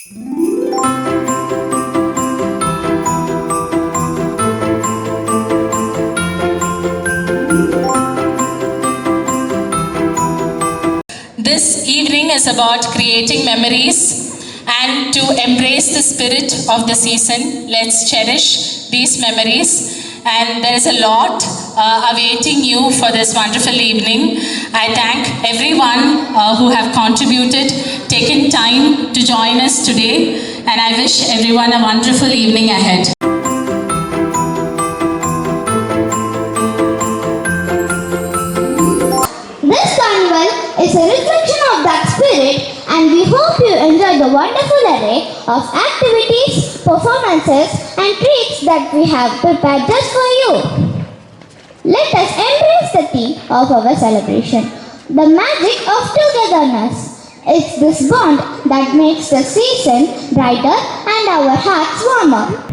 This evening is about creating memories and to embrace the spirit of the season. Let's cherish these memories. And there is a lot awaiting you for this wonderful evening. I thank everyone who have contributed, taken time to join us today, and I wish everyone a wonderful evening ahead. This carnival is a reflection of that spirit, and we hope you enjoy the wonderful array of activities, performances and treats that we have prepared just for you. Let us embrace the theme of our celebration, the magic of togetherness. It's this bond that makes the season brighter and our hearts warmer.